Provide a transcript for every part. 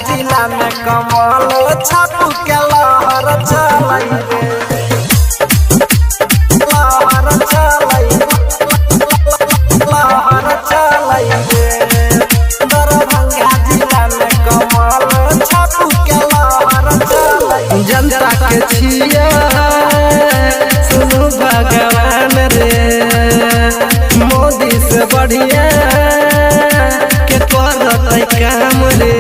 जिला में कमल छाप के लहर चलाई रे लहर चलाई रे दरभंगा जिला में कमल छाप के लहर चलाई। जनता के छिया सुनो भगवान रे मोदी से बढ़िया के करतै काम रे।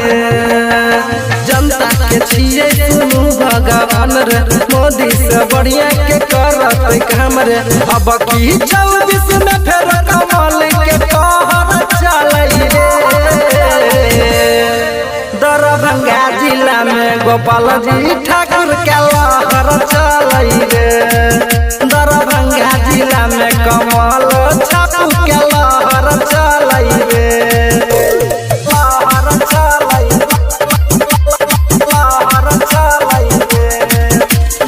जनता के छिए सुनो भगवान रे मोदी से बढ़िया के करतै काम रे। अब की 24 में फेर कमल के कहर चलै रे दरभंगा जिला में गोपाल जी ठाकुर के लहर चलै रे दरभंगा जिला में कमल छाप के लहर चलै रे लहर चलै रे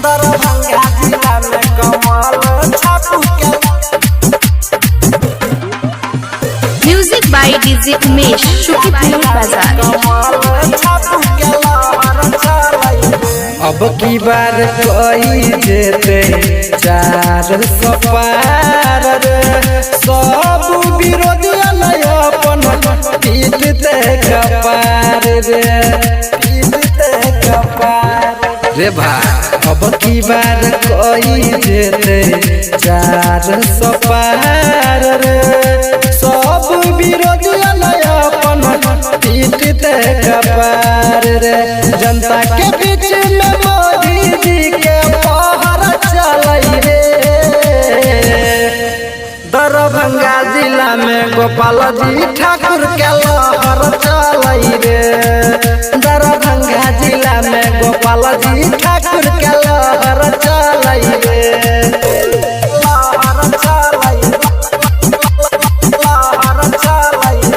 दरभंगा जिला में कमल छाप के। म्यूजिक बाय डीजे उमेश शुक्रिया बाजार। अब की बार कोई जेते 400 पार रे सब विरोधी अपन पीटते कपार रे पीटते कपार रे भाई। अब की बार कोई जेते 400 पार रे सब विरोधी अपन पीटते कपार रे। जनता के बीच में मोदी जी के पहर चलै रे दरभंगा जिला में गोपाल जी ठाकुर के लहर चलै रे दरभंगा जिला में गोपाल जी ठाकुर के लहर चलै रे लहर चलै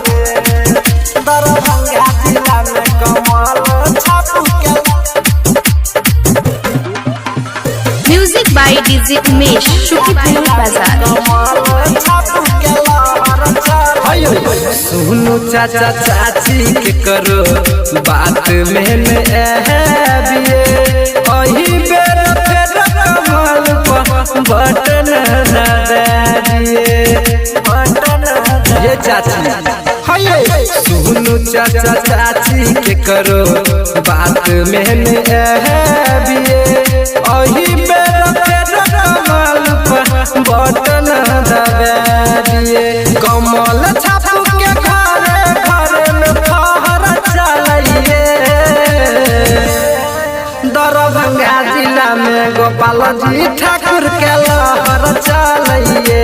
रे दरभंगा जिला में कमल छाप के। म्यूजिक बाय डीजे उमेश शुक्रिया बाजार। सुनो चाचा चाची के करो बात में बिये अही बेर फेर कमल बटन दिए बटन ये चाची सुनो चाचा चाची के करो बात में बिये अही बेर फेर कमल बटन दिए कमल छाप के घरे घरे में फहर चलै रे दरभंगा जिला में गोपाल जी ठाकुर के लहर चलै रे